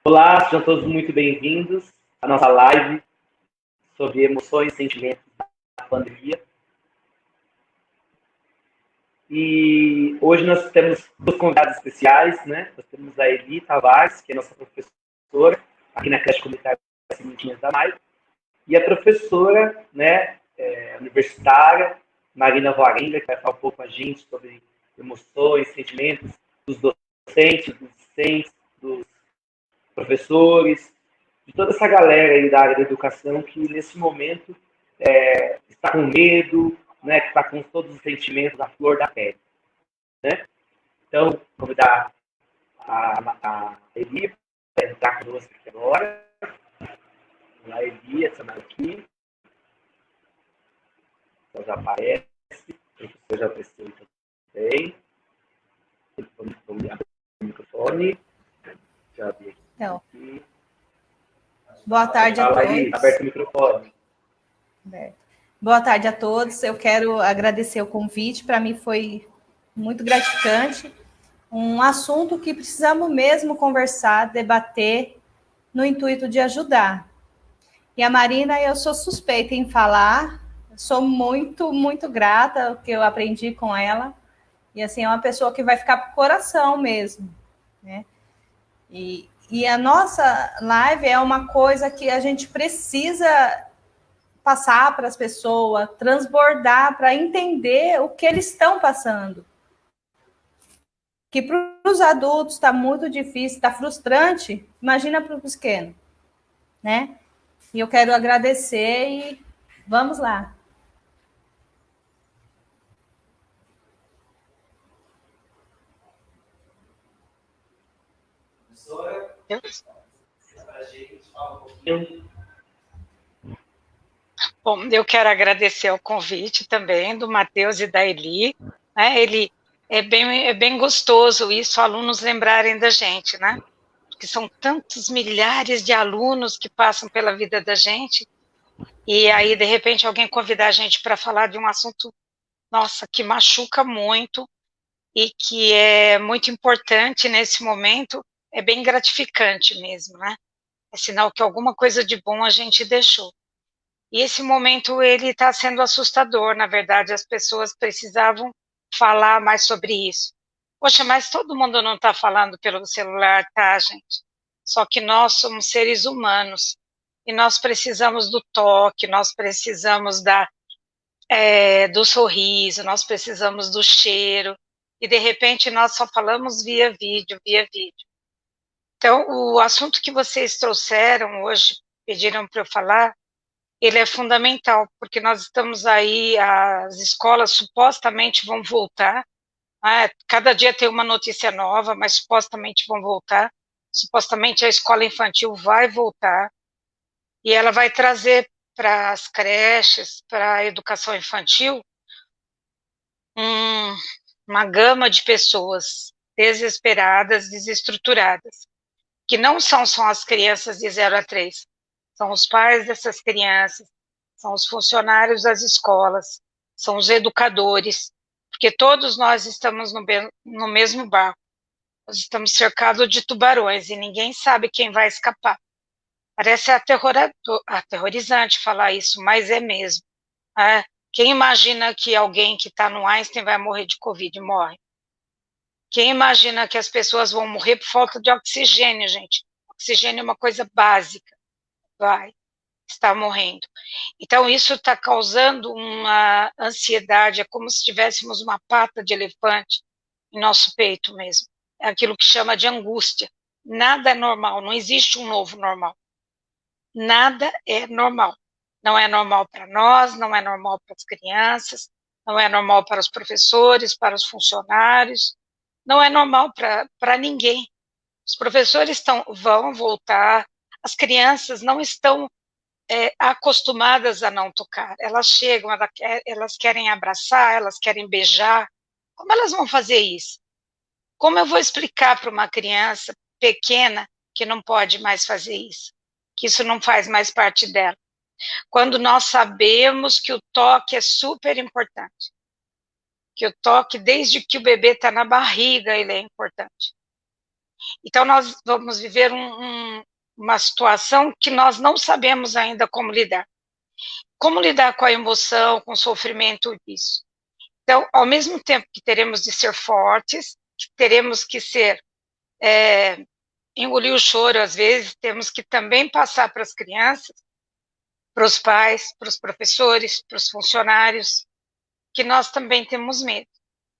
Olá, sejam todos muito bem-vindos à nossa live sobre emoções e sentimentos da pandemia. E hoje nós temos dois convidados especiais, né? Nós temos a Eli Tavares, que é nossa professora aqui na creche comunitária Sementinhas da Maio, e a professora, né, universitária, Marina Varenga, que vai falar um pouco com a gente sobre emoções, sentimentos dos docentes, dos discentes, dos professores, de toda essa galera aí da área da educação que nesse momento está com medo, né, que está com todos os sentimentos à flor da pele, né? Então, convidar a Eli para entrar conosco aqui agora. Olá, Eli, essa aqui. Então já aparece, o professor já apareceu também. Vamos abrir o microfone. Já abri aqui. Então, boa tarde a todos. Eli, aberto o microfone. Boa tarde a todos. Eu quero agradecer o convite. Para mim foi muito gratificante. Um assunto que precisamos mesmo conversar, debater, no intuito de ajudar. E a Marina, eu sou suspeita em falar. Sou muito, muito grata ao que eu aprendi com ela. E assim, é uma pessoa que vai ficar pro coração mesmo, né? E a nossa live é uma coisa que a gente precisa passar para as pessoas, transbordar para entender o que eles estão passando. Que para os adultos está muito difícil, está frustrante, imagina para o pequeno, né? E eu quero agradecer e vamos lá. Professora, para a gente falar um pouquinho. Bom, eu quero agradecer o convite também do Matheus e da Eli, né? Ele é bem gostoso isso, alunos lembrarem da gente, né? Porque são tantos milhares de alunos que passam pela vida da gente, e aí, de repente, alguém convidar a gente para falar de um assunto, nossa, que machuca muito e que é muito importante nesse momento, é bem gratificante mesmo, né? É sinal que alguma coisa de bom a gente deixou. E esse momento, ele está sendo assustador, na verdade, as pessoas precisavam falar mais sobre isso. Poxa, mas todo mundo não está falando pelo celular, tá, gente? Só que nós somos seres humanos, e nós precisamos do toque, nós precisamos do sorriso, nós precisamos do cheiro, e de repente nós só falamos via vídeo, via vídeo. Então, o assunto que vocês trouxeram hoje, pediram para eu falar, ele é fundamental, porque nós estamos aí, as escolas supostamente vão voltar, né? Cada dia tem uma notícia nova, mas supostamente vão voltar, supostamente a escola infantil vai voltar, e ela vai trazer para as creches, para a educação infantil, uma gama de pessoas desesperadas, desestruturadas, que não são só as crianças de 0 a 3, são os pais dessas crianças, são os funcionários das escolas, são os educadores, porque todos nós estamos no mesmo barco. Nós estamos cercados de tubarões e ninguém sabe quem vai escapar. Parece aterrorizante falar isso, mas é mesmo. Né? Quem imagina que alguém que está no Einstein vai morrer de Covid? Morre. Quem imagina que as pessoas vão morrer por falta de oxigênio, gente? Oxigênio é uma coisa básica. Vai estar morrendo. Então, isso está causando uma ansiedade, é como se tivéssemos uma pata de elefante em nosso peito mesmo. É aquilo que chama de angústia. Nada é normal, não existe um novo normal. Nada é normal. Não é normal para nós, não é normal para as crianças, não é normal para os professores, para os funcionários, não é normal para ninguém. Os professores vão voltar, as crianças não estão acostumadas a não tocar. Elas chegam, elas querem abraçar, elas querem beijar. Como elas vão fazer isso? Como eu vou explicar para uma criança pequena que não pode mais fazer isso? Que isso não faz mais parte dela? Quando nós sabemos que o toque é super importante. Que o toque, desde que o bebê está na barriga, ele é importante. Então, nós vamos viver uma situação que nós não sabemos ainda como lidar. Como lidar com a emoção, com o sofrimento disso. Então, ao mesmo tempo que teremos de ser fortes, que teremos que ser, engolir o choro, às vezes, temos que também passar para as crianças, para os pais, para os professores, para os funcionários, que nós também temos medo.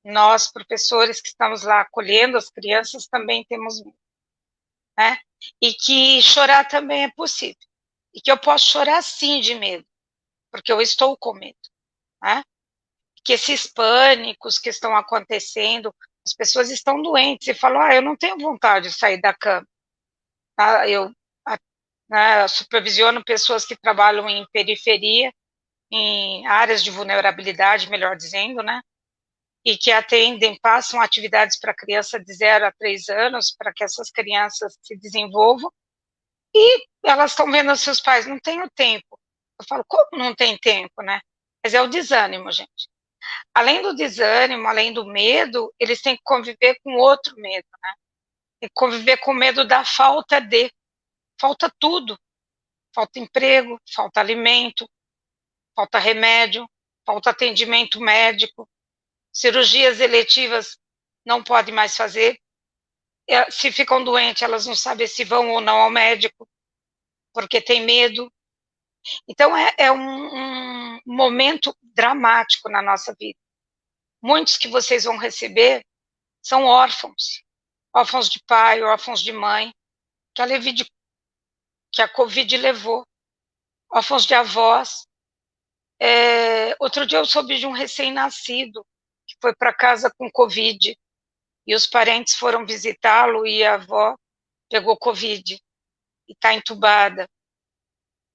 Nós, professores que estamos lá acolhendo as crianças, também temos medo, né? E que chorar também é possível. E que eu posso chorar sim de medo, porque eu estou com medo, né? Que esses pânicos que estão acontecendo, as pessoas estão doentes e falam, eu não tenho vontade de sair da cama. Eu supervisiono pessoas que trabalham em periferia, em áreas de vulnerabilidade, melhor dizendo, né? E que atendem, passam atividades para criança de 0 a 3 anos, para que essas crianças se desenvolvam, e elas estão vendo seus pais, não tenho tempo. Eu falo, como não tem tempo, né? Mas é o desânimo, gente. Além do desânimo, além do medo, eles têm que conviver com outro medo, né? Tem que conviver com o medo da falta de. Falta tudo. Falta emprego, falta alimento, falta remédio, falta atendimento médico, cirurgias eletivas não podem mais fazer. Se ficam doentes, elas não sabem se vão ou não ao médico, porque tem medo. Então, é um momento dramático na nossa vida. Muitos que vocês vão receber são órfãos. Órfãos de pai, órfãos de mãe, que a Covid levou. Órfãos de avós. Outro dia eu soube de um recém-nascido que foi para casa com Covid e os parentes foram visitá-lo e a avó pegou Covid e está entubada.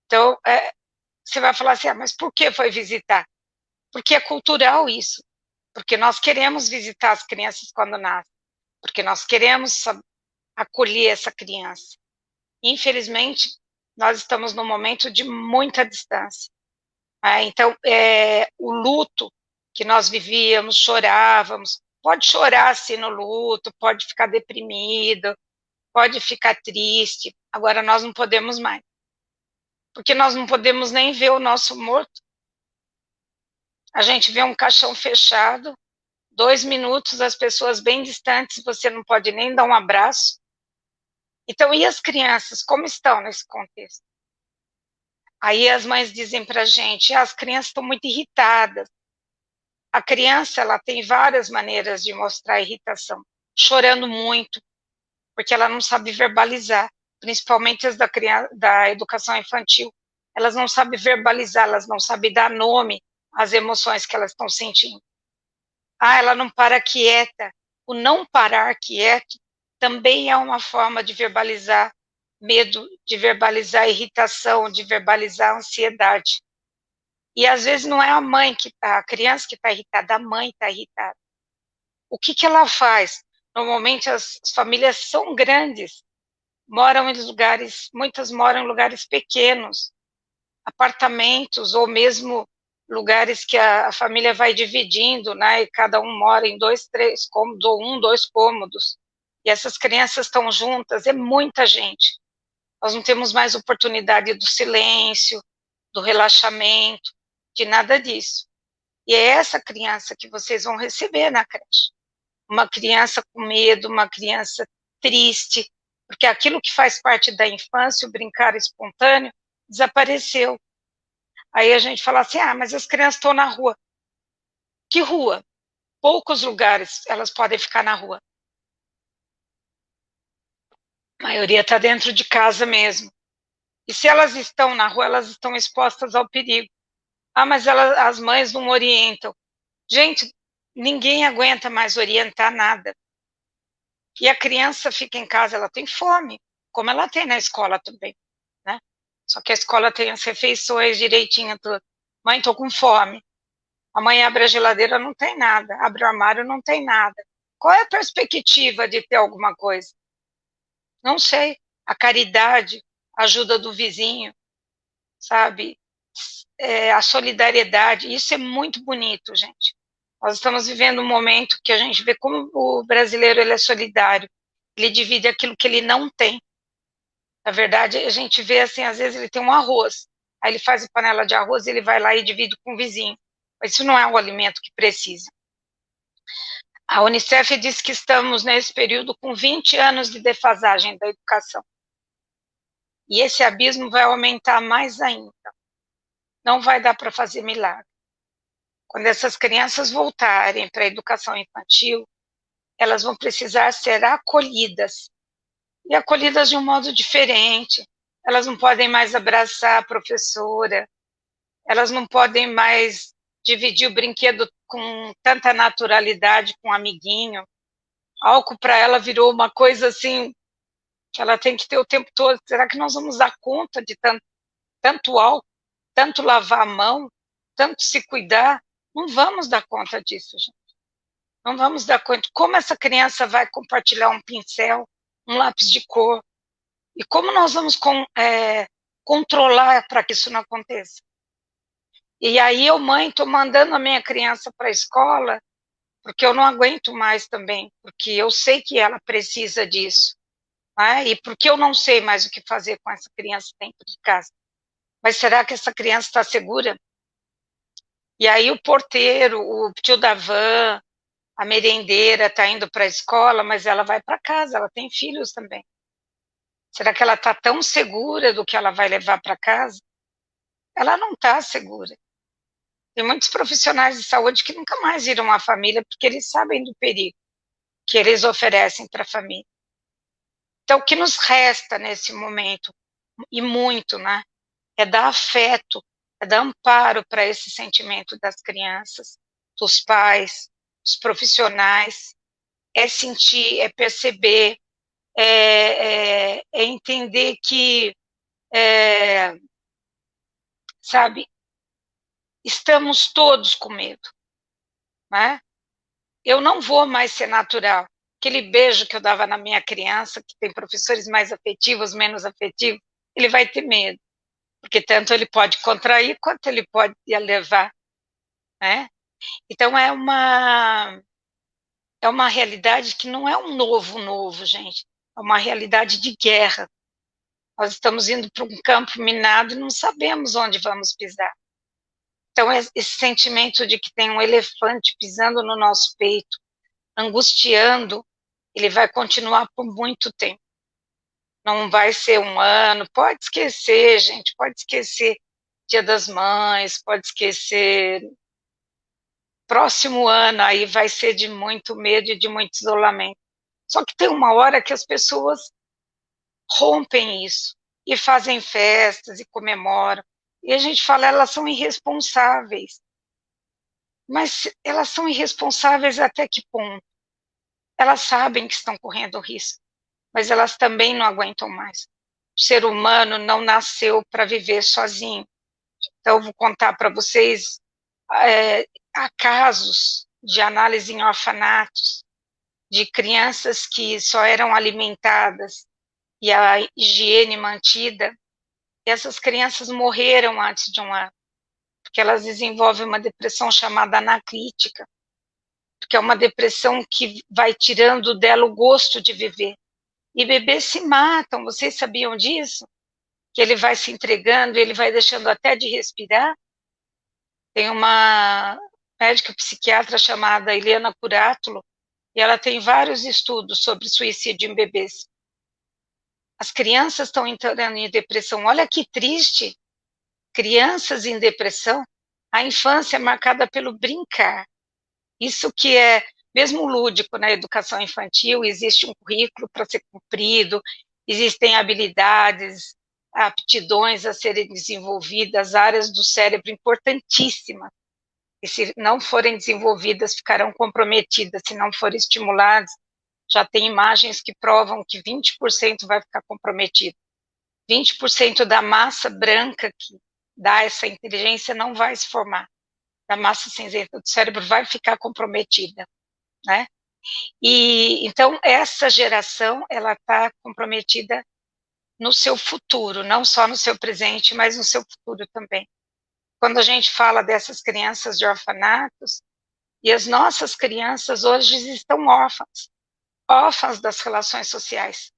Então, você vai falar assim, mas por que foi visitar? Porque é cultural isso. Porque nós queremos visitar as crianças quando nascem. Porque nós queremos acolher essa criança. Infelizmente, nós estamos num momento de muita distância. Então, o luto que nós vivíamos, chorávamos, pode chorar assim no luto, pode ficar deprimido, pode ficar triste, agora nós não podemos mais. Porque nós não podemos nem ver o nosso morto. A gente vê um caixão fechado, 2 minutos, as pessoas bem distantes, você não pode nem dar um abraço. Então, e as crianças, como estão nesse contexto? Aí as mães dizem para a gente, as crianças estão muito irritadas. A criança, ela tem várias maneiras de mostrar irritação. Chorando muito, porque ela não sabe verbalizar, principalmente as da educação infantil. Elas não sabem verbalizar, elas não sabem dar nome às emoções que elas estão sentindo. Ela não para quieta. O não parar quieto também é uma forma de verbalizar medo, de verbalizar irritação, de verbalizar ansiedade. E às vezes não é a criança que está irritada, a mãe está irritada. O que ela faz? Normalmente as famílias são grandes, muitas moram em lugares pequenos, apartamentos ou mesmo lugares que a família vai dividindo, né? E cada um mora em 2, 3 cômodos ou 2 cômodos. E essas crianças estão juntas, é muita gente. Nós não temos mais oportunidade do silêncio, do relaxamento, de nada disso. E é essa criança que vocês vão receber na creche. Uma criança com medo, uma criança triste, porque aquilo que faz parte da infância, o brincar espontâneo, desapareceu. Aí a gente fala assim, mas as crianças estão na rua. Que rua? Poucos lugares elas podem ficar na rua. A maioria está dentro de casa mesmo. E se elas estão na rua, elas estão expostas ao perigo. Mas as mães não orientam. Gente, ninguém aguenta mais orientar nada. E a criança fica em casa, ela tem fome, como ela tem na escola também, né? Só que a escola tem as refeições direitinho, tudo. Mãe, tô com fome. A mãe abre a geladeira, não tem nada. Abre o armário, não tem nada. Qual é a perspectiva de ter alguma coisa? Não sei. A caridade, a ajuda do vizinho, sabe? A solidariedade, isso é muito bonito, gente. Nós estamos vivendo um momento que a gente vê como o brasileiro ele é solidário. ele divide aquilo que ele não tem. Na verdade, a gente vê assim, às vezes ele tem um arroz, aí ele faz a panela de arroz e ele vai lá e divide com o vizinho. Mas isso não é o alimento que precisa. A Unicef diz que estamos nesse período com 20 anos de defasagem da educação. E esse abismo vai aumentar mais ainda. Não vai dar para fazer milagre. Quando essas crianças voltarem para a educação infantil, elas vão precisar ser acolhidas. E acolhidas de um modo diferente. Elas não podem mais abraçar a professora, elas não podem mais dividir o brinquedo com tanta naturalidade com o amiguinho. Álcool para ela virou uma coisa assim, que ela tem que ter o tempo todo. Será que nós vamos dar conta de tanto álcool, tanto lavar a mão, tanto se cuidar? Não vamos dar conta disso, gente. Não vamos dar conta. Como essa criança vai compartilhar um pincel, um lápis de cor? E como nós vamos controlar para que isso não aconteça? E aí eu, mãe, estou mandando a minha criança para a escola, porque eu não aguento mais também, porque eu sei que ela precisa disso, né? E porque eu não sei mais o que fazer com essa criança dentro de casa. Mas será que essa criança está segura? E aí o porteiro, o tio da van, a merendeira está indo para a escola, mas ela vai para casa, ela tem filhos também. Será que ela está tão segura do que ela vai levar para casa? Ela não está segura. Tem muitos profissionais de saúde que nunca mais viram uma família porque eles sabem do perigo que eles oferecem para a família. Então, o que nos resta nesse momento, e muito, né, é dar afeto, é dar amparo para esse sentimento das crianças, dos pais, dos profissionais, é sentir, é perceber, é entender que, sabe, estamos todos com medo, né? Eu não vou mais ser natural. Aquele beijo que eu dava na minha criança, que tem professores mais afetivos, menos afetivos, ele vai ter medo, porque tanto ele pode contrair quanto ele pode levar, né? Então é uma realidade que não é um novo, gente. É uma realidade de guerra. Nós estamos indo para um campo minado e não sabemos onde vamos pisar. Então, esse sentimento de que tem um elefante pisando no nosso peito, angustiando, ele vai continuar por muito tempo. Não vai ser um ano, pode esquecer, gente, pode esquecer Dia das Mães, pode esquecer. Próximo ano aí vai ser de muito medo e de muito isolamento. Só que tem uma hora que as pessoas rompem isso e fazem festas e comemoram. E a gente fala, elas são irresponsáveis. Mas elas são irresponsáveis até que ponto? Elas sabem que estão correndo risco, mas elas também não aguentam mais. O ser humano não nasceu para viver sozinho. Então, eu vou contar para vocês há casos de análise em orfanatos, de crianças que só eram alimentadas e a higiene mantida, e essas crianças morreram antes de um ano, porque elas desenvolvem uma depressão chamada anaclítica, porque é uma depressão que vai tirando dela o gosto de viver. E bebês se matam, vocês sabiam disso? Que ele vai se entregando, ele vai deixando até de respirar. Tem uma médica psiquiatra chamada Eliana Curátulo, e ela tem vários estudos sobre suicídio em bebês. As crianças estão entrando em depressão. Olha que triste. Crianças em depressão. A infância é marcada pelo brincar. Isso que é, mesmo lúdico na educação infantil, existe um currículo para ser cumprido, existem habilidades, aptidões a serem desenvolvidas, áreas do cérebro importantíssimas. E se não forem desenvolvidas, ficarão comprometidas, se não forem estimuladas. Já tem imagens que provam que 20% vai ficar comprometido. 20% da massa branca que dá essa inteligência não vai se formar. Da massa cinzenta do cérebro vai ficar comprometida, né? E então essa geração ela está comprometida no seu futuro, não só no seu presente, mas no seu futuro também. Quando a gente fala dessas crianças de orfanatos, e as nossas crianças hoje estão órfãs, órfãs das relações sociais,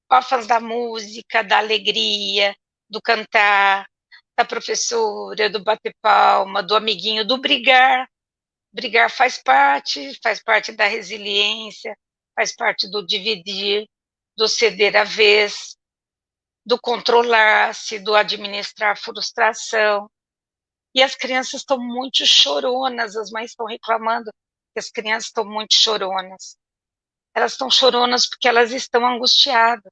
órfãs da música, da alegria, do cantar, da professora, do bater palma, do amiguinho, do brigar. Brigar faz parte da resiliência, faz parte do dividir, do ceder a vez, do controlar-se, do administrar frustração. E as crianças estão muito choronas, as mães estão reclamando que as crianças estão muito choronas. Elas estão choronas porque elas estão angustiadas,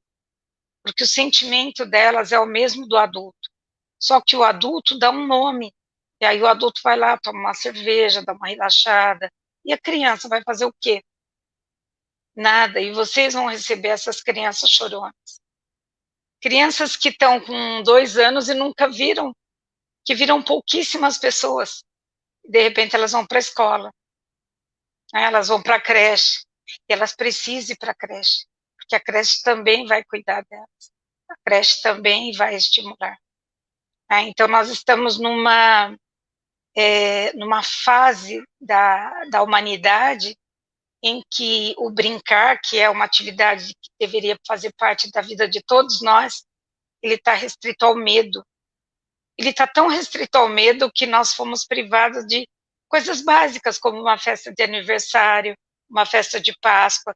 porque o sentimento delas é o mesmo do adulto, só que o adulto dá um nome, e aí o adulto vai lá, toma uma cerveja, dá uma relaxada, e a criança vai fazer o quê? Nada, e vocês vão receber essas crianças choronas. Crianças que estão com 2 anos e nunca viram, que viram pouquíssimas pessoas, de repente elas vão para a escola, né? Elas vão para a creche, e elas precisam ir para a creche, porque a creche também vai cuidar delas, a creche também vai estimular. Então, nós estamos numa fase da humanidade em que o brincar, que é uma atividade que deveria fazer parte da vida de todos nós, ele está restrito ao medo. Ele está tão restrito ao medo que nós fomos privados de coisas básicas, como uma festa de aniversário, uma festa de Páscoa,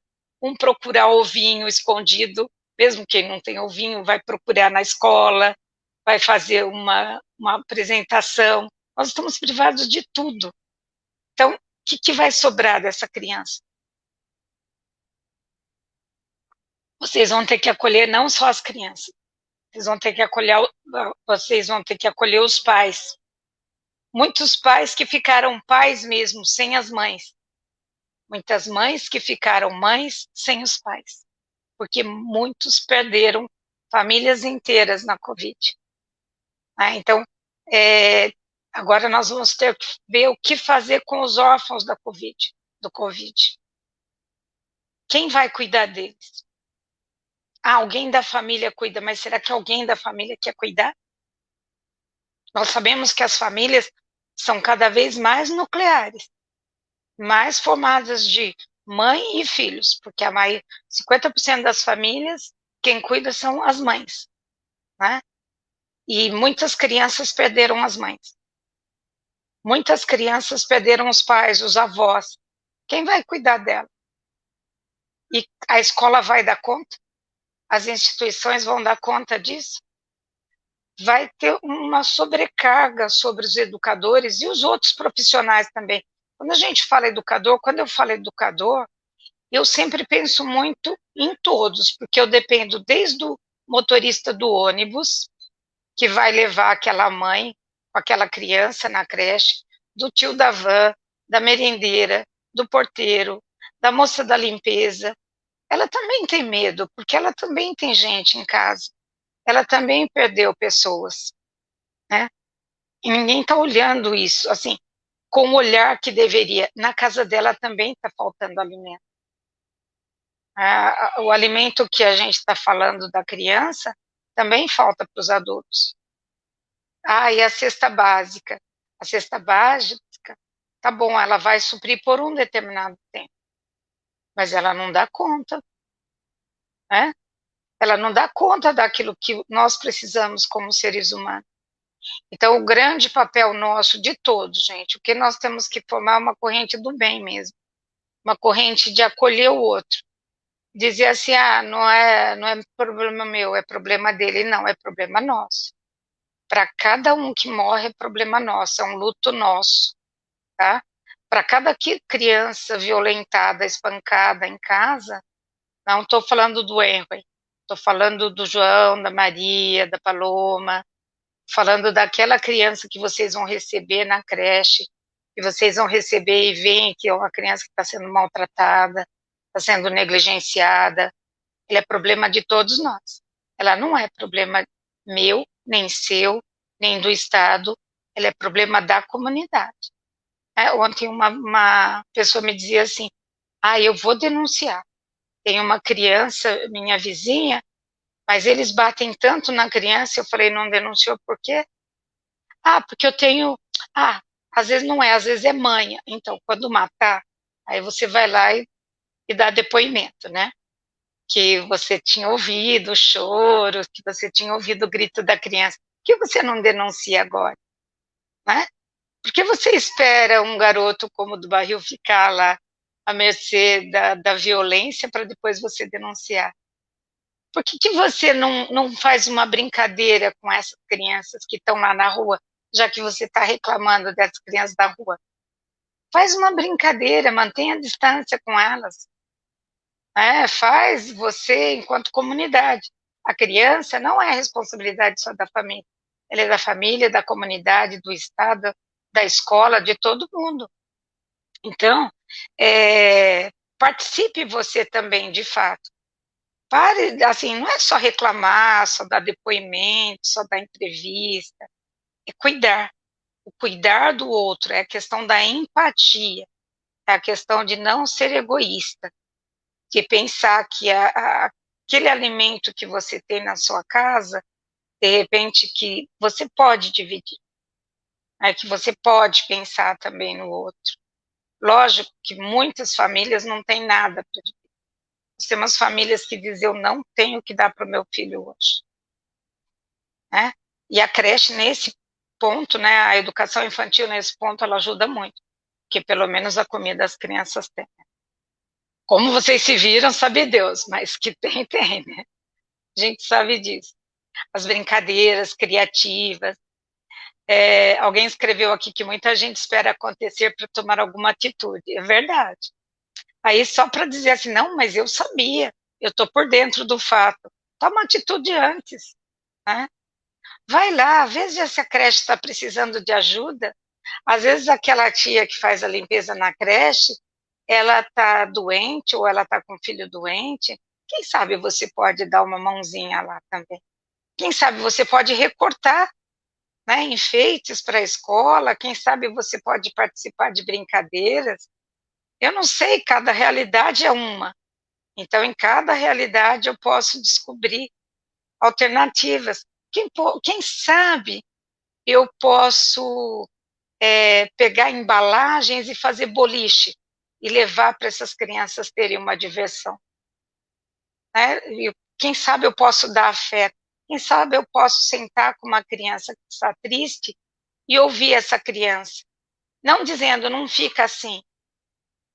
procurar ovinho escondido, mesmo quem não tem ovinho vai procurar na escola, vai fazer uma apresentação. Nós estamos privados de tudo. Então, o que vai sobrar dessa criança? Vocês vão ter que acolher não só as crianças, vocês vão ter que acolher os pais. Muitos pais que ficaram pais mesmo, sem as mães. Muitas mães que ficaram mães sem os pais. Porque muitos perderam famílias inteiras na Covid. Então, agora nós vamos ter que ver o que fazer com os órfãos do Covid. Quem vai cuidar deles? Alguém da família cuida, mas será que alguém da família quer cuidar? Nós sabemos que as famílias são cada vez mais nucleares, mais formadas de mãe e filhos, porque 50% das famílias, quem cuida são as mães, né? E muitas crianças perderam as mães. Muitas crianças perderam os pais, os avós. Quem vai cuidar dela? E a escola vai dar conta? As instituições vão dar conta disso? Vai ter uma sobrecarga sobre os educadores e os outros profissionais também. Quando eu falo educador, eu sempre penso muito em todos, porque eu dependo desde o motorista do ônibus, que vai levar aquela mãe com aquela criança na creche, do tio da van, da merendeira, do porteiro, da moça da limpeza. Ela também tem medo, porque ela também tem gente em casa. Ela também perdeu pessoas, né? E ninguém está olhando isso, assim, com o olhar que deveria. Na casa dela também está faltando alimento. O alimento que a gente está falando da criança também falta para os adultos. E a cesta básica? A cesta básica, tá bom, ela vai suprir por um determinado tempo, mas ela não dá conta, né? Ela não dá conta daquilo que nós precisamos como seres humanos. Então, o grande papel nosso, de todos, gente, o que nós temos que formar é uma corrente do bem mesmo, uma corrente de acolher o outro. Dizer assim, não é problema meu, é problema dele. Não, é problema nosso. Para cada um que morre é problema nosso, é um luto nosso, tá? Para cada criança violentada, espancada em casa, não estou falando do Henry, estou falando do João, da Maria, da Paloma, falando daquela criança que vocês vão receber na creche, que vocês vão receber e veem que é uma criança que está sendo maltratada, está sendo negligenciada. Ele é problema de todos nós. Ela não é problema meu, nem seu, nem do Estado, ela é problema da comunidade. Ontem uma pessoa me dizia assim, eu vou denunciar. Tem uma criança, minha vizinha, mas eles batem tanto na criança. Eu falei, não denunciou por quê? Porque eu tenho... às vezes não é, às vezes é manha. Então, quando matar, aí você vai lá e e dar depoimento, né? Que você tinha ouvido o choro, que você tinha ouvido o grito da criança. Por que você não denuncia agora? Né? Por que você espera um garoto como o do barril ficar lá à mercê da violência para depois você denunciar? Por que você não faz uma brincadeira com essas crianças que estão lá na rua, já que você está reclamando dessas crianças da rua? Faz uma brincadeira, mantenha a distância com elas. Faz você enquanto comunidade. A criança não é responsabilidade só da família. Ela é da família, da comunidade, do Estado, da escola, de todo mundo. Então, participe você também, de fato. Pare, assim, não é só reclamar, só dar depoimento, só dar entrevista. É cuidar. O cuidar do outro é a questão da empatia, é a questão de não ser egoísta, de pensar que aquele alimento que você tem na sua casa, de repente, que você pode dividir, que você pode pensar também no outro. Lógico que muitas famílias não têm nada para dividir. Nós temos famílias que dizem, eu não tenho o que dar para o meu filho hoje. E a creche, nesse ponto, a educação infantil, nesse ponto, ela ajuda muito, porque pelo menos a comida as crianças têm. Como vocês se viram, sabe Deus, mas que tem, né? A gente sabe disso. As brincadeiras criativas. Alguém escreveu aqui que muita gente espera acontecer para tomar alguma atitude. É verdade. Aí só para dizer assim, não, mas eu sabia, eu estou por dentro do fato. Toma atitude antes. Né? Vai lá, veja se a creche está precisando de ajuda. Às vezes aquela tia que faz a limpeza na creche, ela está doente ou ela está com um filho doente. Quem sabe você pode dar uma mãozinha lá também. Quem sabe você pode recortar enfeites para a escola, quem sabe você pode participar de brincadeiras. Eu não sei, cada realidade é uma. Então, em cada realidade eu posso descobrir alternativas. Quem sabe eu posso pegar embalagens e fazer boliche e levar para essas crianças terem uma diversão. Quem sabe eu posso dar afeto. Quem sabe eu posso sentar com uma criança que está triste e ouvir essa criança. Não dizendo, não fica assim.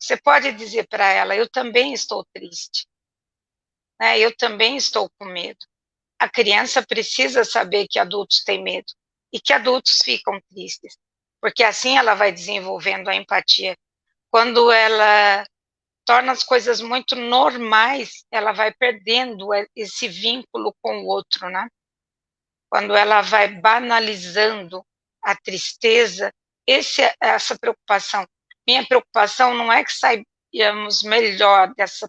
Você pode dizer para ela, eu também estou triste. Eu também estou com medo. A criança precisa saber que adultos têm medo e que adultos ficam tristes, porque assim ela vai desenvolvendo a empatia. Quando ela torna as coisas muito normais, ela vai perdendo esse vínculo com o outro, né? Quando ela vai banalizando a tristeza, essa preocupação. Minha preocupação não é que saímos melhor dessa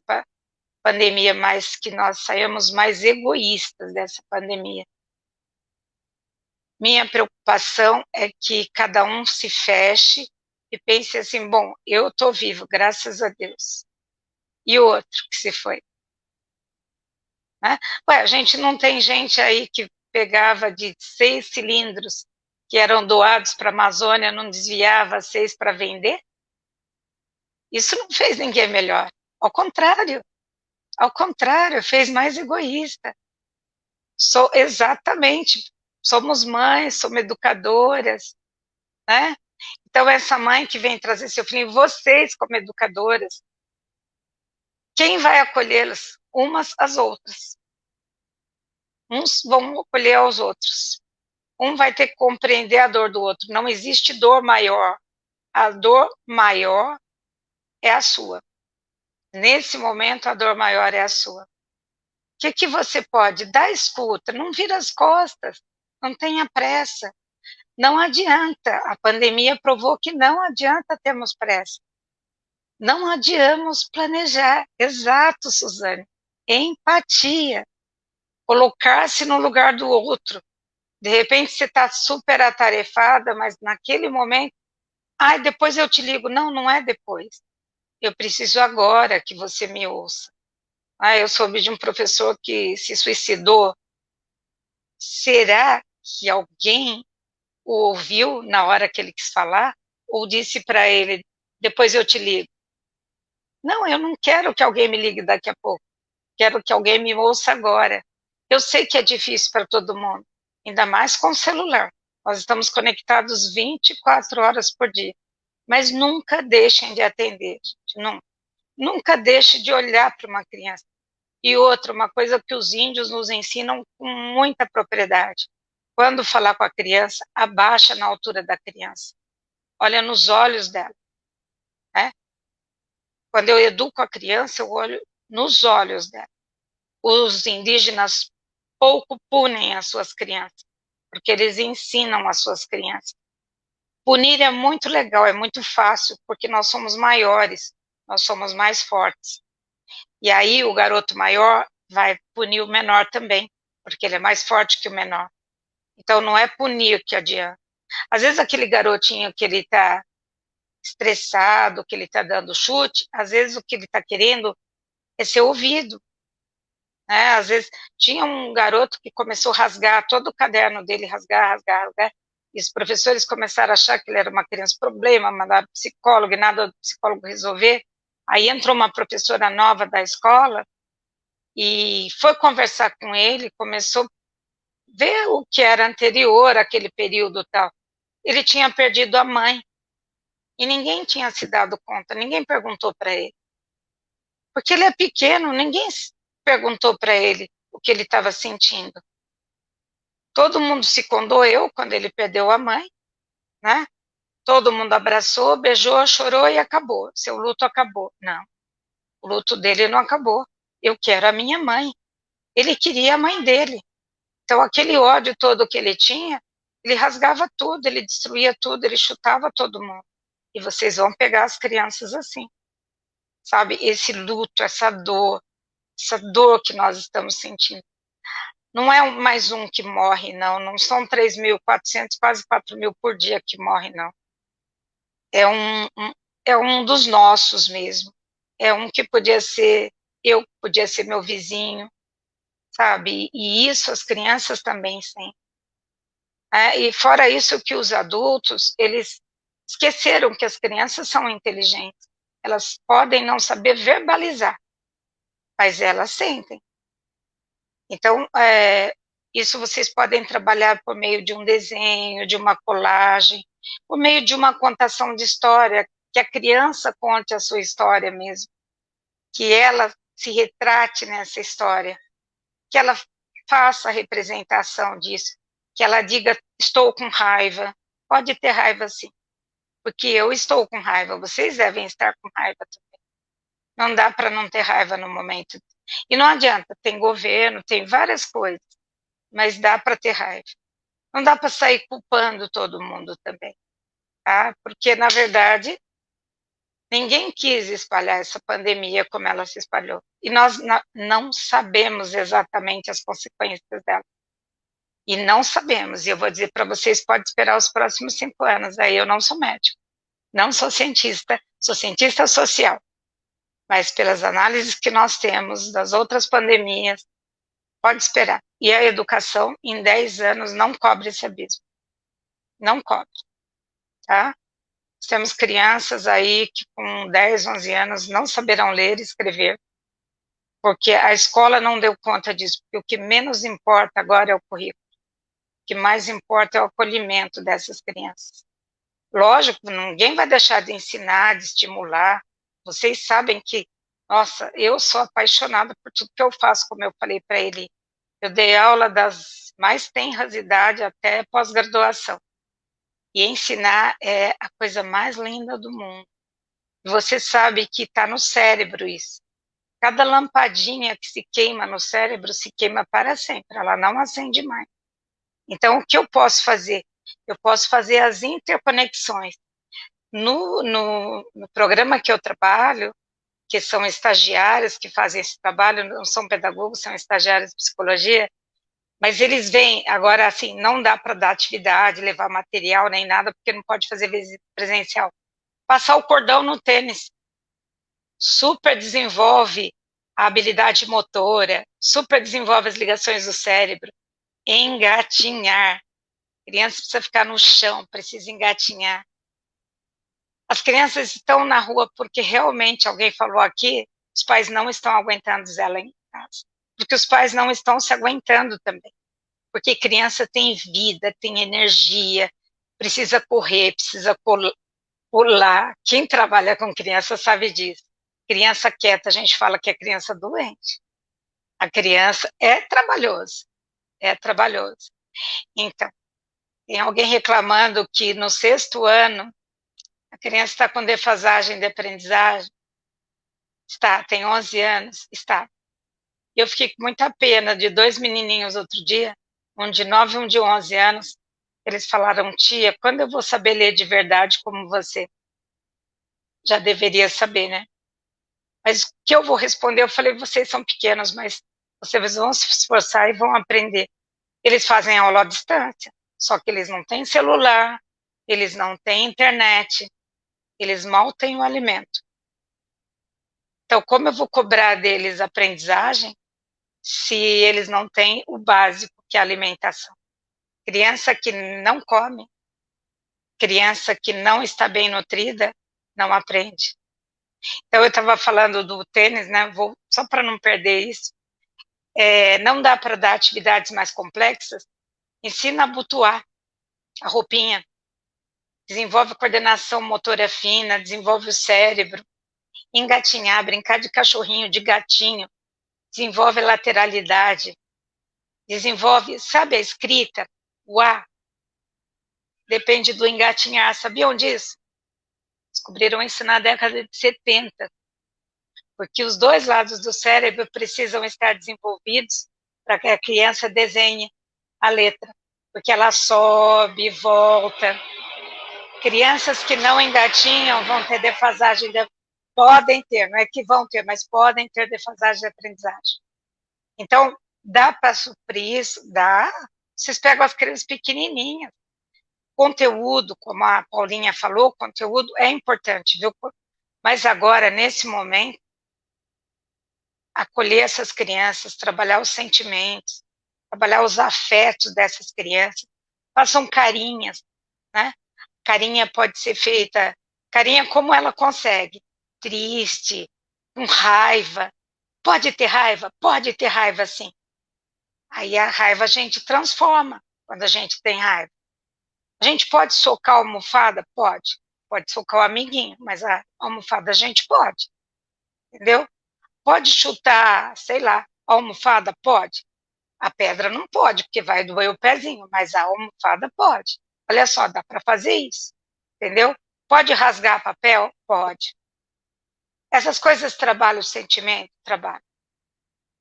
pandemia, mas que nós saímos mais egoístas dessa pandemia. Minha preocupação é que cada um se feche e pense assim, bom, eu estou vivo, graças a Deus. E o outro que se foi? A gente não tem gente aí que pegava de 6 cilindros que eram doados para a Amazônia, não desviava 6 para vender? Isso não fez ninguém melhor. Ao contrário, fez mais egoísta. Exatamente, somos mães, somos educadoras, né? Então, essa mãe que vem trazer seu filho, vocês como educadoras, quem vai acolhê-las? Umas às outras. Uns vão acolher aos outros. Um vai ter que compreender a dor do outro. Não existe dor maior. A dor maior é a sua. Nesse momento, a dor maior é a sua. O que você pode? Dá escuta, não vira as costas, não tenha pressa. Não adianta. A pandemia provou que não adianta termos pressa. Não adiamos planejar. Exato, Suzane. Empatia. Colocar-se no lugar do outro. De repente você está super atarefada, mas naquele momento, depois eu te ligo. Não, não é depois. Eu preciso agora que você me ouça. Eu soube de um professor que se suicidou. Será que alguém o ouviu na hora que ele quis falar? Ou disse para ele, depois eu te ligo? Não, eu não quero que alguém me ligue daqui a pouco. Quero que alguém me ouça agora. Eu sei que é difícil para todo mundo, ainda mais com o celular. Nós estamos conectados 24 horas por dia. Mas nunca deixem de atender, gente. Nunca. Nunca deixe de olhar para uma criança. E outra, uma coisa que os índios nos ensinam com muita propriedade. Quando falar com a criança, abaixa na altura da criança. Olha nos olhos dela. Né? Quando eu educo a criança, eu olho nos olhos dela. Os indígenas pouco punem as suas crianças, porque eles ensinam as suas crianças. Punir é muito legal, é muito fácil, porque nós somos maiores, nós somos mais fortes. E aí o garoto maior vai punir o menor também, porque ele é mais forte que o menor. Então não é punir que adianta. Às vezes aquele garotinho que ele está estressado, que ele está dando chute, às vezes o que ele está querendo é ser ouvido. Né? Às vezes tinha um garoto que começou a rasgar todo o caderno dele, rasgar, e os professores começaram a achar que ele era uma criança problema, mandar psicólogo e nada do psicólogo resolver. Aí entrou uma professora nova da escola e foi conversar com ele, começou a ver o que era anterior àquele período tal. Ele tinha perdido a mãe e ninguém tinha se dado conta, ninguém perguntou para ele. Porque ele é pequeno, ninguém perguntou para ele o que ele estava sentindo. Todo mundo se condoeu quando ele perdeu a mãe, né? Todo mundo abraçou, beijou, chorou e acabou. Seu luto acabou. Não, o luto dele não acabou. Eu quero a minha mãe. Ele queria a mãe dele. Então, aquele ódio todo que ele tinha, ele rasgava tudo, ele destruía tudo, ele chutava todo mundo. E vocês vão pegar as crianças assim. Sabe? Esse luto, essa dor que nós estamos sentindo. Não é mais um que morre, não. Não são 3.400, quase 4.000 por dia que morre, não. É um dos nossos mesmo. É um que podia ser eu, podia ser meu vizinho, sabe? E isso as crianças também têm. E fora isso que os adultos, eles esqueceram que as crianças são inteligentes. Elas podem não saber verbalizar, mas elas sentem. Então, isso vocês podem trabalhar por meio de um desenho, de uma colagem, por meio de uma contação de história, que a criança conte a sua história mesmo, que ela se retrate nessa história, que ela faça a representação disso, que ela diga, estou com raiva, pode ter raiva sim, porque eu estou com raiva, vocês devem estar com raiva também. Não dá para não ter raiva no momento. E não adianta, tem governo, tem várias coisas, mas dá para ter raiva. Não dá para sair culpando todo mundo também, tá? Porque, na verdade, ninguém quis espalhar essa pandemia como ela se espalhou. E nós não sabemos exatamente as consequências dela. E não sabemos. E eu vou dizer para vocês, pode esperar os próximos 5 anos. Aí eu não sou médico, não sou cientista social. Mas pelas análises que nós temos das outras pandemias, pode esperar. E a educação, em 10 anos, não cobre esse abismo. Não cobre. Tá? Temos crianças aí que com 10, 11 anos não saberão ler e escrever, porque a escola não deu conta disso, porque o que menos importa agora é o currículo. O que mais importa é o acolhimento dessas crianças. Lógico, ninguém vai deixar de ensinar, de estimular. Vocês sabem que, nossa, eu sou apaixonada por tudo que eu faço, como eu falei para ele. Eu dei aula das mais tenras idades até pós-graduação. E ensinar é a coisa mais linda do mundo. Você sabe que está no cérebro isso. Cada lampadinha que se queima no cérebro se queima para sempre, ela não acende mais. Então, o que eu posso fazer? Eu posso fazer as interconexões. No programa que eu trabalho, que são estagiários que fazem esse trabalho, não são pedagogos, são estagiários de psicologia, mas eles vêm, agora assim, não dá para dar atividade, levar material nem nada, porque não pode fazer visita presencial. Passar o cordão no tênis. Super desenvolve a habilidade motora, super desenvolve as ligações do cérebro. Engatinhar. A criança precisa ficar no chão, precisa engatinhar. As crianças estão na rua porque realmente, alguém falou aqui, os pais não estão aguentando ela em casa. Porque os pais não estão se aguentando também. Porque criança tem vida, tem energia, precisa correr, precisa pular. Quem trabalha com criança sabe disso. Criança quieta, a gente fala que é criança doente. A criança é trabalhoso. É trabalhoso. Então, tem alguém reclamando que no 6º ano a criança está com defasagem de aprendizagem. Está, tem 11 anos, está. Eu fiquei com muita pena de 2 menininhos outro dia, um de 9 e um de 11 anos. Eles falaram, tia, quando eu vou saber ler de verdade como você? Já deveria saber, né? Mas o que eu vou responder? Eu falei, vocês são pequenos, mas vocês vão se esforçar e vão aprender. Eles fazem aula à distância, só que eles não têm celular, eles não têm internet, eles mal têm o alimento. Então, como eu vou cobrar deles aprendizagem se eles não têm o básico, que é a alimentação? Criança que não come, criança que não está bem nutrida, não aprende. Então, eu estava falando do tênis, né? Só para não perder isso. Não dá para dar atividades mais complexas. Ensina a abotoar a roupinha. Desenvolve coordenação motora fina, desenvolve o cérebro. Engatinhar, brincar de cachorrinho, de gatinho. Desenvolve lateralidade. Desenvolve, sabe a escrita? O A. Depende do engatinhar. Sabiam disso? Descobriram isso na década de 70. Porque os 2 lados do cérebro precisam estar desenvolvidos para que a criança desenhe a letra. Porque ela sobe e volta. Crianças que não engatinham vão ter defasagem, podem ter, não é que vão ter, mas podem ter defasagem de aprendizagem. Então, dá para suprir isso? Dá. Vocês pegam as crianças pequenininhas. Conteúdo, como a Paulinha falou, conteúdo é importante, viu? Mas agora, nesse momento, acolher essas crianças, trabalhar os sentimentos, trabalhar os afetos dessas crianças, façam carinhas, né? Carinha pode ser feita, carinha como ela consegue, triste, com raiva. Pode ter raiva? Pode ter raiva, sim. Aí a raiva a gente transforma quando a gente tem raiva. A gente pode socar a almofada? Pode. Pode socar o amiguinho, mas a almofada a gente pode. Entendeu? Pode chutar, sei lá, a almofada? Pode. A pedra não pode, porque vai doer o pezinho, mas a almofada pode. Olha só, dá para fazer isso. Entendeu? Pode rasgar papel? Pode. Essas coisas trabalham o sentimento?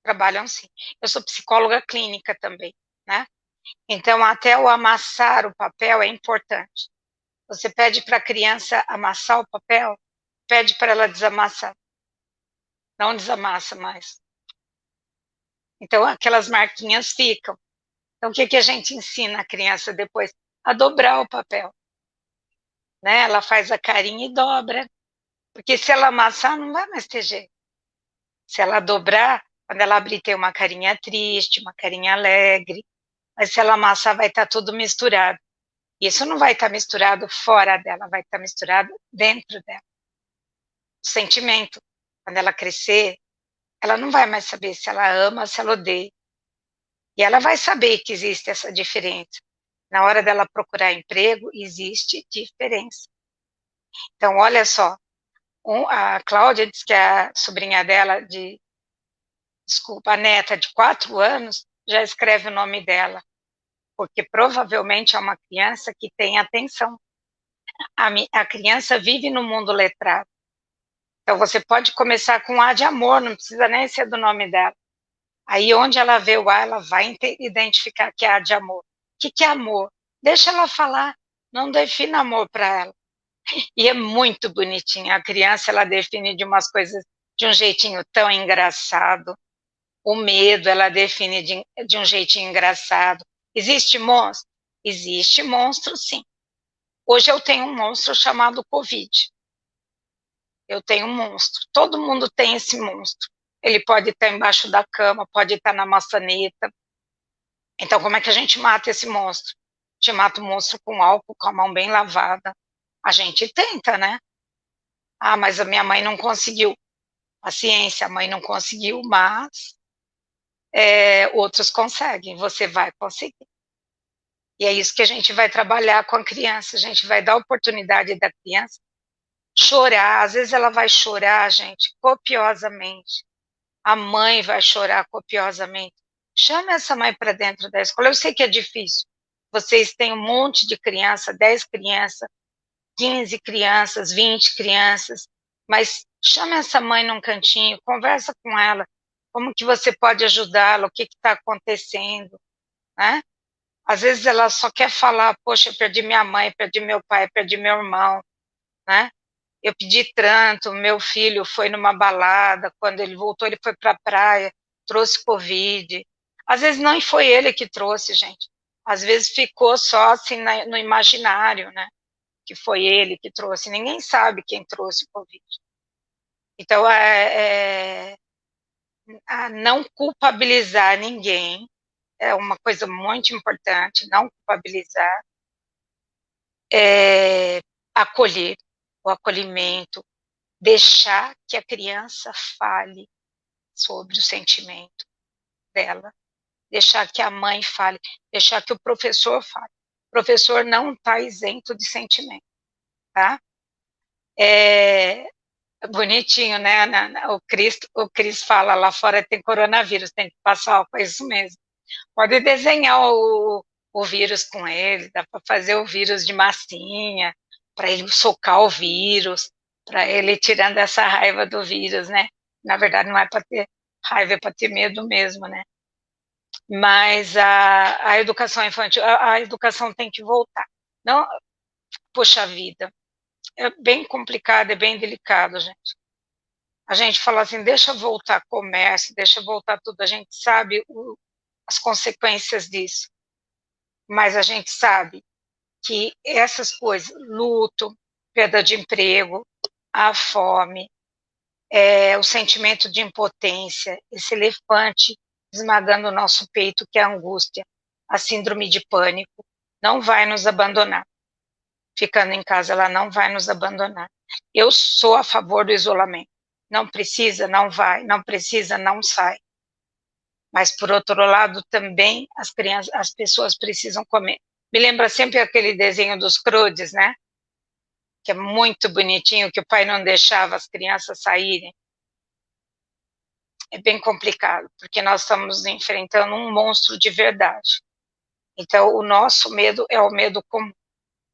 Trabalham sim. Eu sou psicóloga clínica também, né? Então, até o amassar o papel é importante. Você pede para a criança amassar o papel, pede para ela desamassar. Não desamassa mais. Então, aquelas marquinhas ficam. Então, o que a gente ensina a criança depois? A dobrar o papel. Né? Ela faz a carinha e dobra. Porque se ela amassar, não vai mais ter jeito. Se ela dobrar, quando ela abrir, tem uma carinha triste, uma carinha alegre. Mas se ela amassar, vai estar tudo misturado. Isso não vai estar misturado fora dela, vai estar misturado dentro dela. O sentimento, quando ela crescer, ela não vai mais saber se ela ama ou se ela odeia. E ela vai saber que existe essa diferença. Na hora dela procurar emprego, existe diferença. Então, olha só, a Cláudia disse que a sobrinha dela, a neta de 4 anos, já escreve o nome dela, porque provavelmente é uma criança que tem atenção. A criança vive no mundo letrado. Então, você pode começar com A de amor, não precisa nem ser do nome dela. Aí, onde ela vê o A, ela vai identificar que é A de amor. O que é amor? Deixa ela falar, não defina amor para ela. E é muito bonitinha. A criança, ela define de umas coisas de um jeitinho tão engraçado. O medo, ela define de um jeitinho engraçado. Existe monstro? Existe monstro, sim. Hoje eu tenho um monstro chamado Covid. Eu tenho um monstro. Todo mundo tem esse monstro. Ele pode estar embaixo da cama, pode estar na maçaneta. Então, como é que a gente mata esse monstro? A gente mata o monstro com álcool, com a mão bem lavada. A gente tenta, né? Ah, mas a minha mãe não conseguiu. Paciência, a mãe não conseguiu, mas outros conseguem, você vai conseguir. E é isso que a gente vai trabalhar com a criança, a gente vai dar a oportunidade da criança chorar, às vezes ela vai chorar, gente, copiosamente. A mãe vai chorar copiosamente. Chame essa mãe para dentro da escola. Eu sei que é difícil. Vocês têm um monte de criança, 10 crianças, 15 crianças, 20 crianças, mas chame essa mãe num cantinho, conversa com ela, como que você pode ajudá-la, o que está acontecendo, né? Às vezes ela só quer falar, poxa, eu perdi minha mãe, perdi meu pai, perdi meu irmão, né? Eu pedi tanto, meu filho foi numa balada, quando ele voltou ele foi para a praia, trouxe Covid. Às vezes não foi ele que trouxe, gente. Às vezes ficou só assim no imaginário, né? Que foi ele que trouxe. Ninguém sabe quem trouxe o Covid. Então, a não culpabilizar ninguém é uma coisa muito importante, não culpabilizar, acolher, o acolhimento, deixar que a criança fale sobre o sentimento dela, deixar que a mãe fale, deixar que o professor fale. O professor não está isento de sentimento, tá? Bonitinho, né? O Cris fala, lá fora tem coronavírus, tem que passar álcool, é isso mesmo. Pode desenhar o vírus com ele, dá para fazer o vírus de massinha, para ele socar o vírus, para ele ir tirando essa raiva do vírus, né? Na verdade, não é para ter raiva, é para ter medo mesmo, né? Mas a educação infantil, a educação tem que voltar. Não, poxa vida, é bem complicado, é bem delicado, gente. A gente fala assim, deixa voltar comércio, deixa voltar tudo, a gente sabe as consequências disso, mas a gente sabe que essas coisas, luto, perda de emprego, a fome, o sentimento de impotência, esse elefante esmagando o nosso peito, que é a angústia, a síndrome de pânico, não vai nos abandonar. Ficando em casa, ela não vai nos abandonar. Eu sou a favor do isolamento. Não precisa, não vai. Não precisa, não sai. Mas, por outro lado, também as pessoas precisam comer. Me lembra sempre aquele desenho dos Crudes, né? Que é muito bonitinho, que o pai não deixava as crianças saírem. É bem complicado, porque nós estamos enfrentando um monstro de verdade. Então, o nosso medo é o medo comum,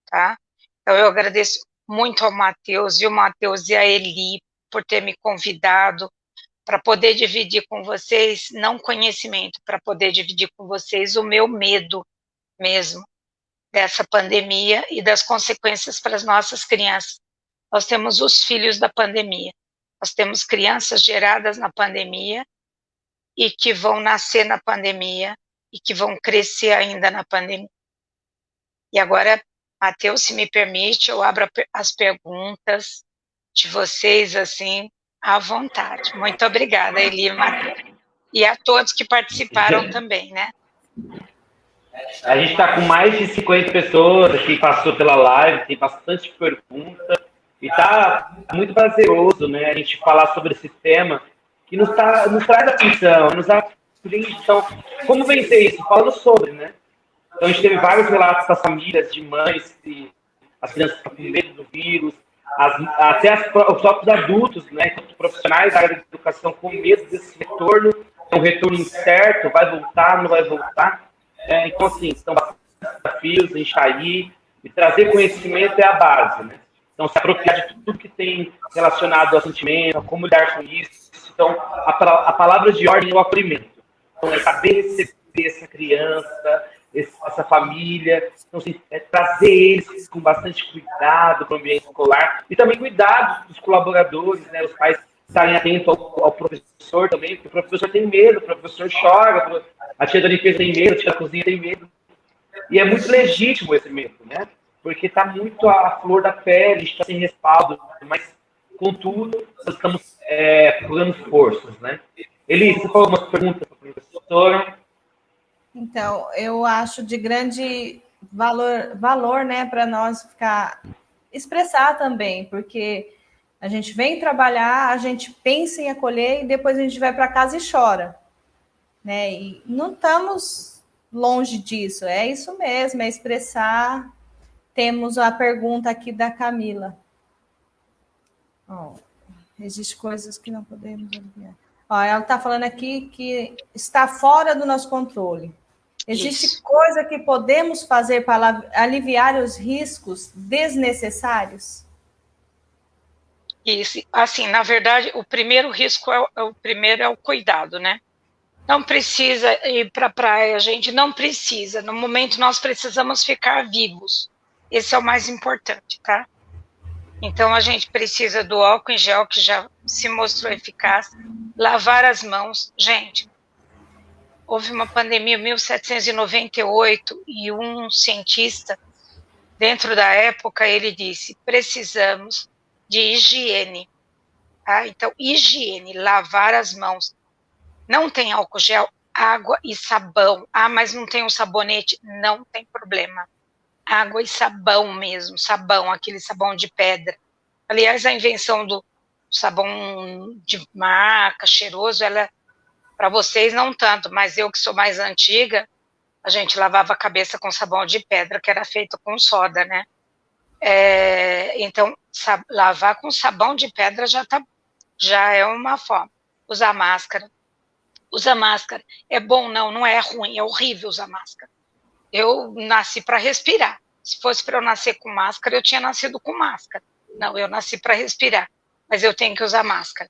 tá? Então, eu agradeço muito ao Matheus e a Eli por ter me convidado para poder dividir com vocês, não conhecimento, para poder dividir com vocês o meu medo mesmo dessa pandemia e das consequências para as nossas crianças. Nós temos os filhos da pandemia, nós temos crianças geradas na pandemia e que vão nascer na pandemia e que vão crescer ainda na pandemia. E agora, Matheus, se me permite, eu abro as perguntas de vocês, assim, à vontade. Muito obrigada, Eli e Matheus. E a todos que participaram também, né? A gente está com mais de 50 pessoas aqui que passou pela live, tem bastante pergunta, e está muito prazeroso, né, a gente falar sobre esse tema que nos traz atenção, nos aflige. Então, como vencer isso? Falando sobre, né? Então, a gente teve vários relatos das famílias, de mães, que as crianças estão com medo do vírus, até os próprios adultos, né, os profissionais da área da educação com medo desse retorno, é um retorno incerto, vai voltar, não vai voltar. Então, assim, são bastante desafios, a gente está aí, e trazer conhecimento é a base, né? Então, se apropriar de tudo que tem relacionado ao sentimento, a como lidar com isso. Então, a palavra de ordem é o acolhimento. Então, é saber receber essa criança, essa família, então, assim, trazer eles com bastante cuidado para o ambiente escolar e também cuidado dos colaboradores, né, os pais estarem atentos ao professor também, porque o professor tem medo, o professor chora, a tia da limpeza tem medo, a tia da cozinha tem medo, e é muito legítimo esse medo, né, porque está muito à flor da pele, a gente está sem respaldo, mas, contudo, nós estamos procurando forças, né. Eli, você falou algumas perguntas para a professora? Então, eu acho de grande valor, né, para nós expressar também, porque A gente vem trabalhar, a gente pensa em acolher e depois a gente vai para casa e chora, né? E não estamos longe disso, é isso mesmo, é expressar. Temos a pergunta aqui da Camila. Ó, existem coisas que não podemos aliviar. Ó, ela está falando aqui que está fora do nosso controle. Existe Isso. coisa que podemos fazer para aliviar os riscos desnecessários? Isso, assim, na verdade, o primeiro risco é o cuidado, né? Não precisa ir para a praia, gente, não precisa. No momento, nós precisamos ficar vivos. Esse é o mais importante, tá? Então, a gente precisa do álcool em gel, que já se mostrou eficaz, lavar as mãos. Gente, houve uma pandemia em 1798 e um cientista, dentro da época, ele disse, precisamos de higiene. Tá? Então, higiene, lavar as mãos. Não tem álcool gel, água e sabão. Ah, mas não tem um sabonete? Não tem problema. Água e sabão mesmo, sabão, aquele sabão de pedra. Aliás, a invenção do sabão de marca, cheiroso, ela, para vocês não tanto, mas eu que sou mais antiga, a gente lavava a cabeça com sabão de pedra, que era feito com soda, né? Então, lavar com sabão de pedra já é uma forma. Usar máscara. Usar máscara é bom? Não é ruim, é horrível usar máscara. Eu nasci para respirar. Se fosse para eu nascer com máscara, eu tinha nascido com máscara. Não, eu nasci para respirar, mas eu tenho que usar máscara.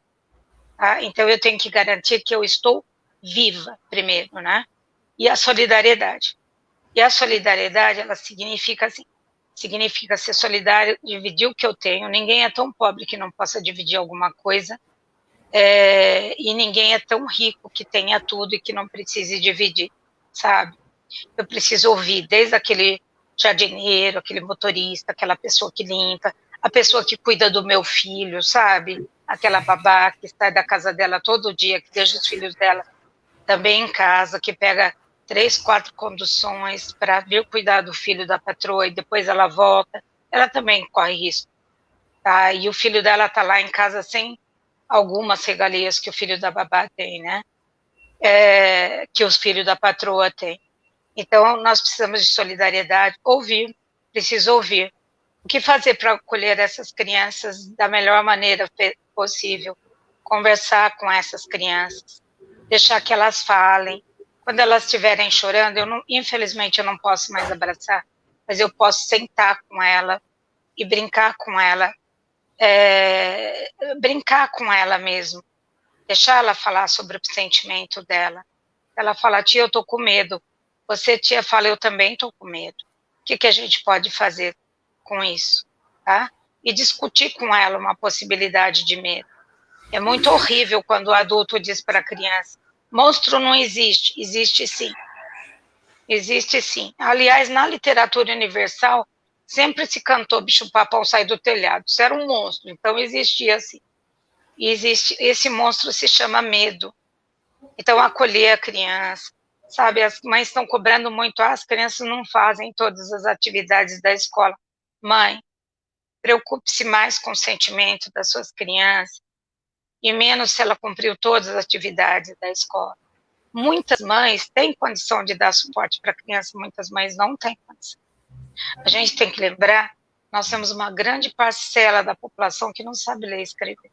Tá? Então, eu tenho que garantir que eu estou viva, primeiro, né? E a solidariedade. E a solidariedade, ela significa assim, significa ser solidário, dividir o que eu tenho. Ninguém é tão pobre que não possa dividir alguma coisa. E ninguém é tão rico que tenha tudo e que não precise dividir, sabe? Eu preciso ouvir desde aquele jardineiro, aquele motorista, aquela pessoa que limpa, a pessoa que cuida do meu filho, sabe? Aquela babá que sai da casa dela todo dia, que deixa os filhos dela também em casa, que pega 3, 4 conduções para vir cuidar do filho da patroa e depois ela volta, ela também corre risco, tá? E o filho dela tá lá em casa sem algumas regalias que o filho da babá tem, né? Que os filhos da patroa têm. Então, nós precisamos de solidariedade, preciso ouvir. O que fazer para acolher essas crianças da melhor maneira possível? Conversar com essas crianças, deixar que elas falem. Quando elas estiverem chorando, infelizmente eu não posso mais abraçar, mas eu posso sentar com ela e brincar com ela, brincar com ela mesmo, deixar ela falar sobre o sentimento dela. Ela fala, tia, eu tô com medo. Você, tia, fala, eu também tô com medo. O que a gente pode fazer com isso? Tá? E discutir com ela uma possibilidade de medo. É muito horrível quando o adulto diz para a criança, monstro não existe. Existe sim. Existe sim. Aliás, na literatura universal, sempre se cantou bicho-papão sai do telhado. Isso era um monstro, então existia assim. E esse monstro se chama medo. Então, acolher a criança, sabe? As mães estão cobrando muito, as crianças não fazem todas as atividades da escola. Mãe, preocupe-se mais com o sentimento das suas crianças e menos se ela cumpriu todas as atividades da escola. Muitas mães têm condição de dar suporte para a criança, muitas mães não têm condição. A gente tem que lembrar, nós temos uma grande parcela da população que não sabe ler e escrever.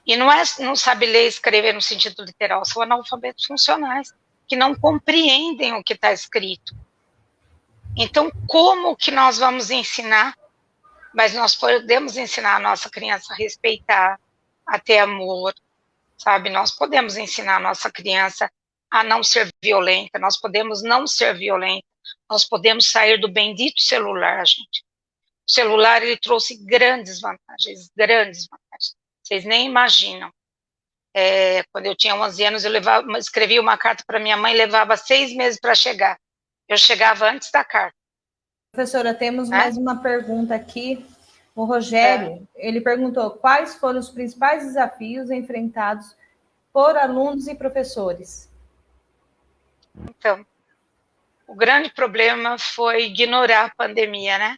E não sabe ler e escrever no sentido literal, são analfabetos funcionais, que não compreendem o que está escrito. Então, como que nós vamos ensinar? Mas nós podemos ensinar a nossa criança a respeitar, a ter amor, sabe? Nós podemos ensinar a nossa criança a não ser violenta, nós podemos não ser violenta, nós podemos sair do bendito celular, gente. O celular, ele trouxe grandes vantagens. Vocês nem imaginam. Quando eu tinha 11 anos, eu escrevia uma carta para minha mãe, levava 6 meses para chegar. Eu chegava antes da carta. Professora, temos mais uma pergunta aqui. O Rogério, ele perguntou quais foram os principais desafios enfrentados por alunos e professores? Então, o grande problema foi ignorar a pandemia, né?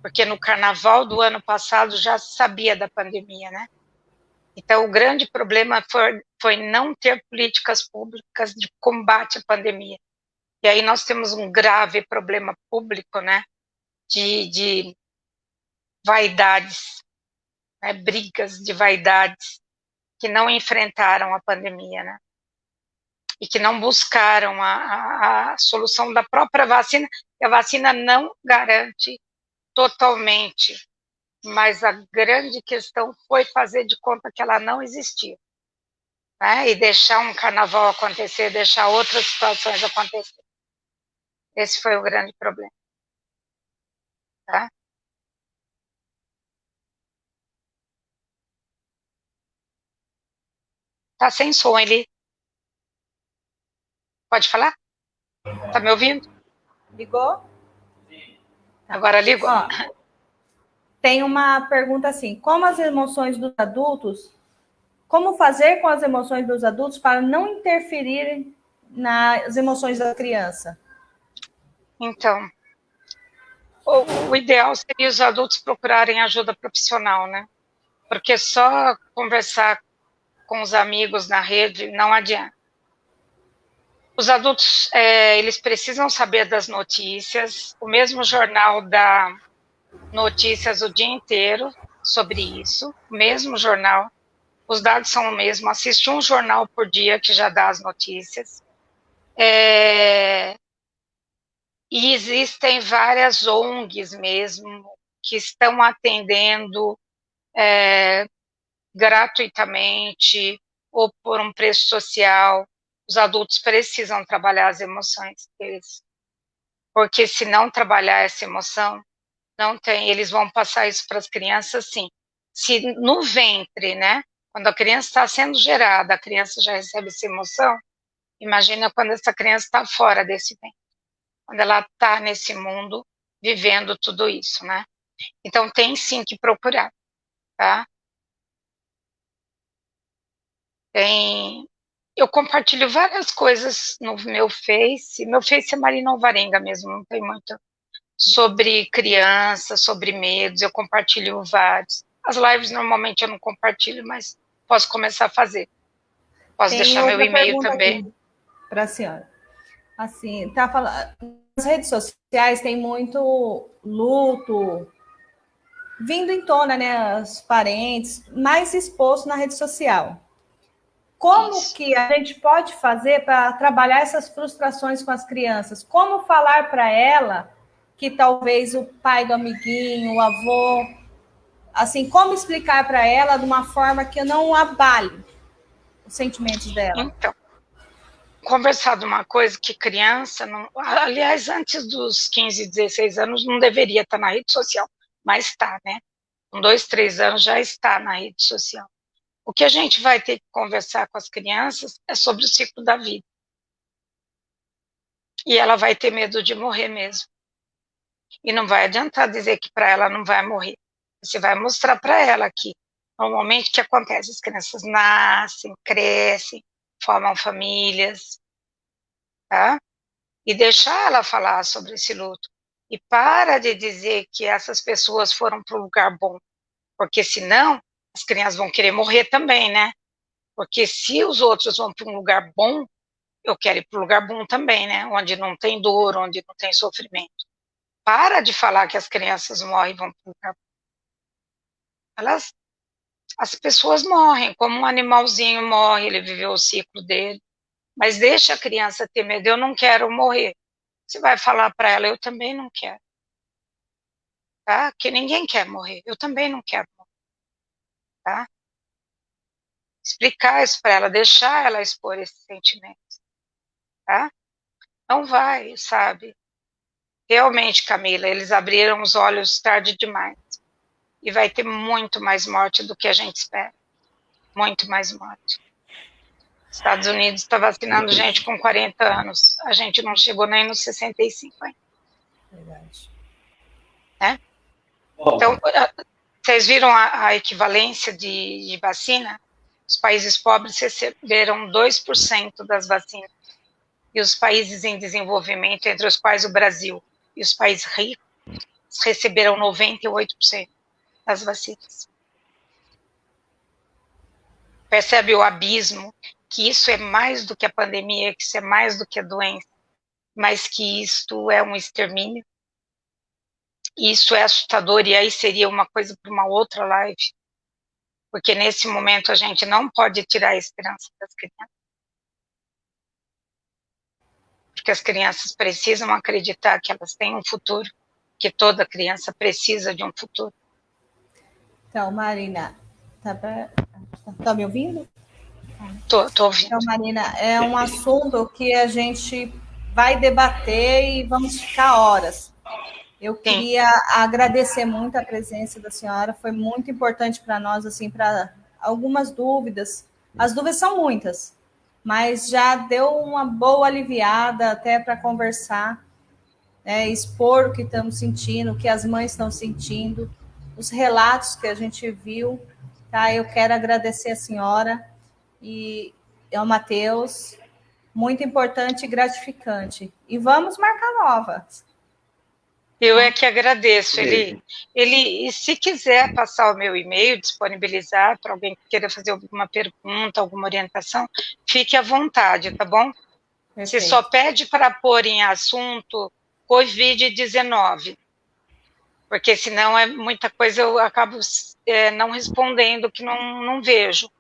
porque no carnaval do ano passado já se sabia da pandemia, né? Então, o grande problema foi não ter políticas públicas de combate à pandemia. E aí nós temos um grave problema público, né, de vaidades, né, brigas de vaidades, que não enfrentaram a pandemia, né, e que não buscaram a solução da própria vacina, e a vacina não garante totalmente, mas a grande questão foi fazer de conta que ela não existia, né, e deixar um carnaval acontecer, deixar outras situações acontecer. Esse foi o grande problema. Tá? Tá sem som, ele... Pode falar? Tá me ouvindo? Ligou? Agora ligou. Ó, tem uma pergunta assim: como fazer com as emoções dos adultos para não interferirem nas emoções da criança? Então, o ideal seria os adultos procurarem ajuda profissional, né? Porque só conversar com os amigos na rede não adianta. Os adultos, eles precisam saber das notícias. O mesmo jornal dá notícias o dia inteiro sobre isso. O mesmo jornal. Os dados são o mesmo. Assiste um jornal por dia que já dá as notícias. E existem várias ONGs mesmo que estão atendendo gratuitamente ou por um preço social. Os adultos precisam trabalhar as emoções deles, porque se não trabalhar essa emoção, não tem, eles vão passar isso para as crianças, sim. Se no ventre, né, quando a criança está sendo gerada, a criança já recebe essa emoção, imagina quando essa criança está fora desse ventre, quando ela está nesse mundo, vivendo tudo isso, né? Então, tem sim que procurar, tá? Eu compartilho várias coisas no meu Face é Marina Alvarenga mesmo, não tem muito, sobre criança, sobre medos, eu compartilho vários. As lives normalmente eu não compartilho, mas posso começar a fazer. Posso deixar meu e-mail também. Para a senhora. Assim, tá falando, nas redes sociais tem muito luto vindo em tona, né? Os parentes mais expostos na rede social. Como Isso. que a gente pode fazer para trabalhar essas frustrações com as crianças? Como falar para ela que talvez o pai do amiguinho, o avô, assim, como explicar para ela de uma forma que não abale os sentimentos dela? Então, conversar de uma coisa que criança, não, aliás, antes dos 15, 16 anos, não deveria estar na rede social, mas está, né? Com 2, 3 anos já está na rede social. O que a gente vai ter que conversar com as crianças é sobre o ciclo da vida. E ela vai ter medo de morrer mesmo. E não vai adiantar dizer que para ela não vai morrer. Você vai mostrar para ela que, normalmente, o que acontece? As crianças nascem, crescem, formam famílias, tá? E deixar ela falar sobre esse luto. E para de dizer que essas pessoas foram para um lugar bom, porque senão as crianças vão querer morrer também, né? Porque se os outros vão para um lugar bom, eu quero ir para um lugar bom também, né? Onde não tem dor, onde não tem sofrimento. Para de falar que as crianças morrem e vão para um lugar bom. As pessoas morrem, como um animalzinho morre, ele viveu o ciclo dele. Mas deixa a criança ter medo, eu não quero morrer. Você vai falar para ela, eu também não quero. Tá? Que ninguém quer morrer, eu também não quero morrer. Tá? Explicar isso para ela, deixar ela expor esses sentimentos. Tá? Não vai, sabe? Realmente, Camila, eles abriram os olhos tarde demais. E vai ter muito mais morte do que a gente espera. Muito mais morte. Estados Unidos está vacinando gente com 40 anos. A gente não chegou nem nos 65 ainda. Verdade. Né? Então, vocês viram a equivalência de vacina? Os países pobres receberam 2% das vacinas. E os países em desenvolvimento, entre os quais o Brasil, e os países ricos, receberam 98% das vacinas. Percebe o abismo? Que isso é mais do que a pandemia, que isso é mais do que a doença, mas que isto é um extermínio. Isso é assustador, e aí seria uma coisa para uma outra live, porque nesse momento a gente não pode tirar a esperança das crianças. Porque as crianças precisam acreditar que elas têm um futuro, que toda criança precisa de um futuro. Então, Marina, tá me ouvindo? Tô ouvindo. Então, Marina, é um assunto que a gente vai debater e vamos ficar horas. Eu queria agradecer muito a presença da senhora, foi muito importante para nós, assim, para algumas dúvidas. As dúvidas são muitas, mas já deu uma boa aliviada até para conversar, né, expor o que estamos sentindo, o que as mães estão sentindo, os relatos que a gente viu, tá? Eu quero agradecer a senhora e ao Matheus, muito importante e gratificante. E vamos marcar novas. Eu é que agradeço. Ele, se quiser passar o meu e-mail, disponibilizar para alguém que queira fazer alguma pergunta, alguma orientação, fique à vontade, tá bom? Perfeito. Você só pede para pôr em assunto Covid-19, porque senão é muita coisa, eu acabo não respondendo, que não vejo.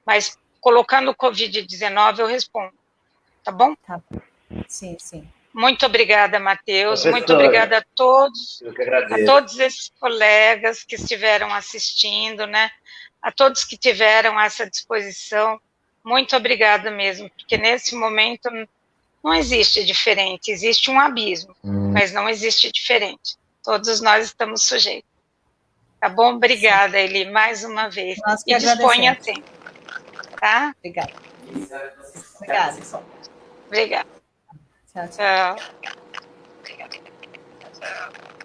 Mas colocando Covid-19, eu respondo, tá bom? Tá. Sim, sim. Muito obrigada, Matheus. Muito obrigada a todos esses colegas que estiveram assistindo, né? A todos que tiveram essa disposição. Muito obrigada mesmo, porque nesse momento não existe diferente, existe um abismo, mas não existe diferente. Todos nós estamos sujeitos. Tá bom? Obrigada, Eli, mais uma vez. E disponha sempre. Tá? Obrigada. Obrigada. Obrigada. Tchau, tchau. Tchau.